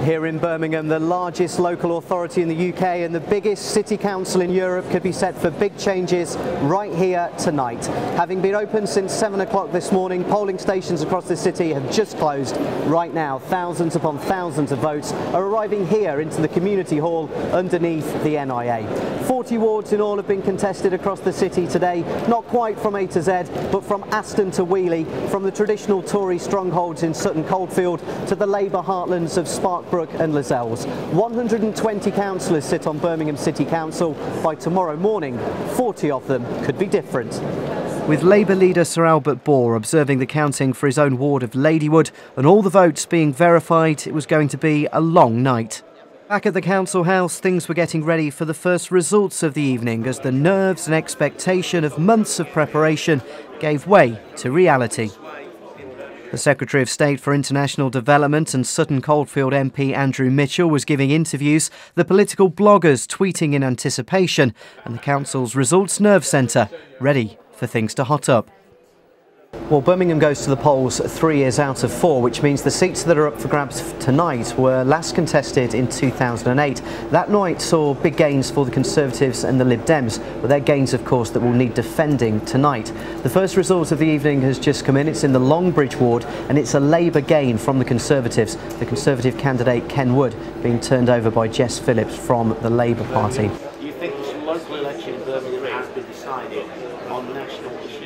Here in Birmingham, the largest local authority in the UK and the biggest city council in Europe could be set for big changes right here tonight. Having been open since 7 o'clock this morning, polling stations across the city have just closed. Right now, thousands upon thousands of votes are arriving here into the community hall underneath the NIA. 40 wards in all have been contested across the city today, not quite from A to Z, but from Aston to Wheeley, from the traditional Tory strongholds in Sutton Coldfield to the Labour heartlands of Sparkbrook and Lozells. 120 councillors sit on Birmingham City Council. By tomorrow morning, 40 of them could be different. With Labour leader Sir Albert Bohr observing the counting for his own ward of Ladywood and all the votes being verified, it was going to be a long night. Back at the council house, things were getting ready for the first results of the evening as the nerves and expectation of months of preparation gave way to reality. The Secretary of State for International Development and Sutton Coldfield MP Andrew Mitchell was giving interviews, the political bloggers tweeting in anticipation, and the council's results nerve centre ready for things to hot up. Well, Birmingham goes to the polls 3 years out of 4, which means the seats that are up for grabs tonight were last contested in 2008. That night saw big gains for the Conservatives and the Lib Dems, but they're gains, of course, that will need defending tonight. The first result of the evening has just come in. It's in the Longbridge ward, and it's a Labour gain from the Conservatives. The Conservative candidate Ken Wood being turned over by Jess Phillips from the Labour Party. Do you think this local election in Birmingham has been decided on national issues?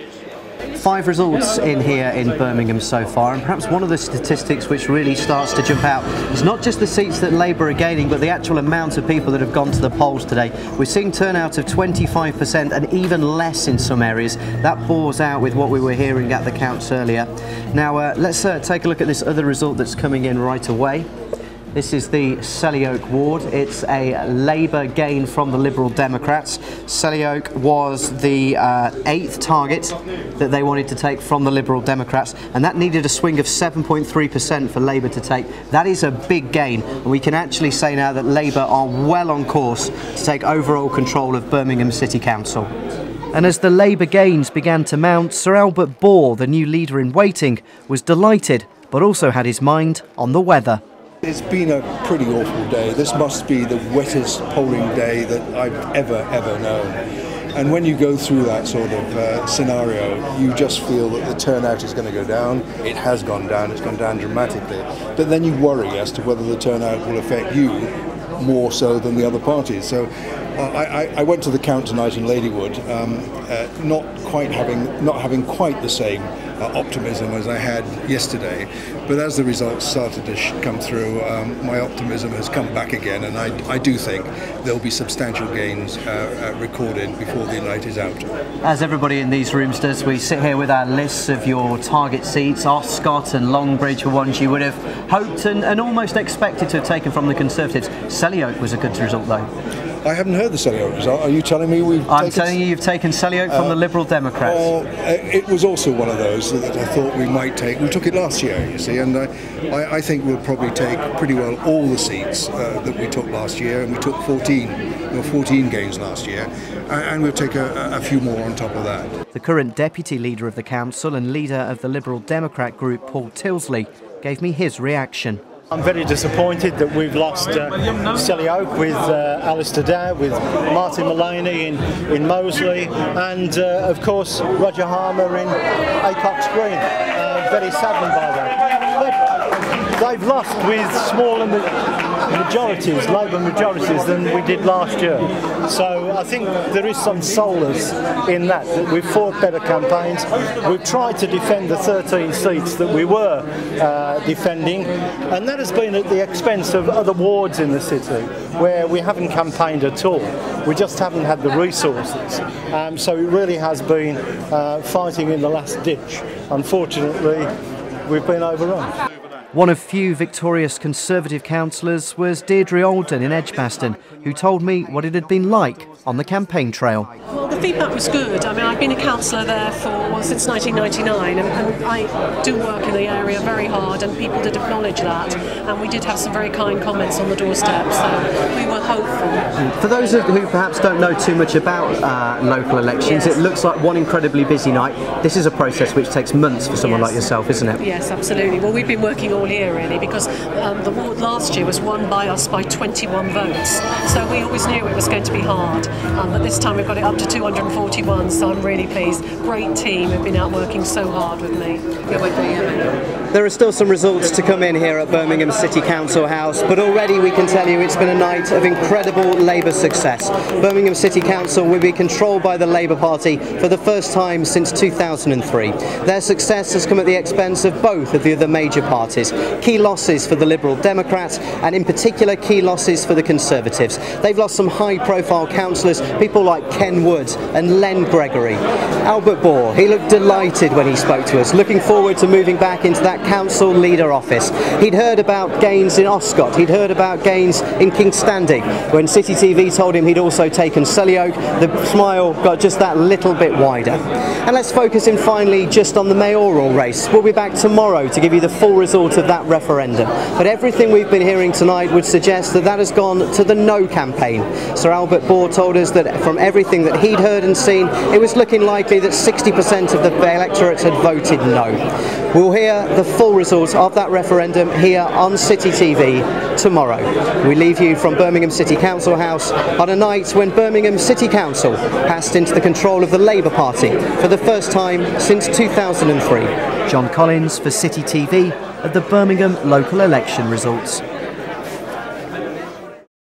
5 results in here in Birmingham so far, and perhaps one of the statistics which really starts to jump out is not just the seats that Labour are gaining, but the actual amount of people that have gone to the polls today. We're seeing turnout of 25% and even less in some areas. That bores out with what we were hearing at the counts earlier. Now let's take a look at this other result that's coming in right away. This is the Selly Oak ward. It's a Labour gain from the Liberal Democrats. Selly Oak was the 8th target that they wanted to take from the Liberal Democrats, and that needed a swing of 7.3% for Labour to take. That is a big gain, and we can actually say now that Labour are well on course to take overall control of Birmingham City Council. And as the Labour gains began to mount, Sir Albert Bohr, the new leader in waiting, was delighted, but also had his mind on the weather. It's been a pretty awful day. This must be the wettest polling day that I've ever known. And when you go through that sort of scenario, you just feel that the turnout is going to go down. It has gone down, it's gone down dramatically. But then you worry as to whether the turnout will affect you more so than the other parties. So I went to the count tonight in Ladywood, not having quite the same optimism as I had yesterday, but as the results started to come through, my optimism has come back again, and I do think there'll be substantial gains recorded before the night is out. As everybody in these rooms does, we sit here with our lists of your target seats. Oscott and Longbridge were ones you would have hoped and almost expected to have taken from the Conservatives. Selly Oak was a good result though. I haven't heard the Selly Oak result. Are you telling me I'm telling you, you've taken Selly Oak from the Liberal Democrats. It was also one of those that I thought we might take. We took it last year, you see, and I think we'll probably take pretty well all the seats that we took last year, and we took 14 gains last year, and we'll take a few more on top of that. The current deputy leader of the council and leader of the Liberal Democrat group, Paul Tilsley, gave me his reaction. I'm very disappointed that we've lost Selly Oak with Alistair Dow, with Martin Mullaney in Moseley, and of course Roger Harmer in Acox Green. Very saddened by that. They've lost with smaller majorities, Labour majorities, than we did last year. So I think there is some solace in that we've fought better campaigns. We've tried to defend the 13 seats that we were defending, and that has been at the expense of other wards in the city where we haven't campaigned at all. We just haven't had the resources. So it really has been fighting in the last ditch. Unfortunately, we've been overrun. One of few victorious Conservative councillors was Deirdre Alden in Edgbaston, who told me what it had been like on the campaign trail. Well, the feedback was good. I mean, I've been a councillor there since 1999, and I do work in the area very hard, and people did acknowledge that. And we did have some very kind comments on the doorstep, so we were hopeful. For those who perhaps don't know too much about local elections, Yes. It looks like one incredibly busy night. This is a process which takes months for someone Yes. like yourself, isn't it? Yes, absolutely. Well, we've been working all year really, because the ward last year was won by us by 21 votes. So we always knew it was going to be hard. But this time we've got it up to 241, so I'm really pleased. Great team have been out working so hard with me. There are still some results to come in here at Birmingham City Council House, but already we can tell you it's been a night of incredible Labour success. Birmingham City Council will be controlled by the Labour Party for the first time since 2003. Their success has come at the expense of both of the other major parties. Key losses for the Liberal Democrats, and in particular key losses for the Conservatives. They've lost some high-profile councillors, people like Ken Wood and Len Gregory. Albert Bohr, he looked delighted when he spoke to us, looking forward to moving back into that council leader office. He'd heard about gains in Oscott, he'd heard about gains in Kingstandy. When City TV told him he'd also taken Sellyoak, the smile got just that little bit wider. And let's focus in finally just on the mayoral race. We'll be back tomorrow to give you the full result of that referendum. But everything we've been hearing tonight would suggest that that has gone to the no campaign. Sir Albert Bohr told us that from everything that he'd heard and seen, it was looking likely that 60% of the electorate had voted no. We'll hear the full results of that referendum here on City TV tomorrow. We leave you from Birmingham City Council House on a night when Birmingham City Council passed into the control of the Labour Party for the first time since 2003. John Collins for City TV at the Birmingham local election results.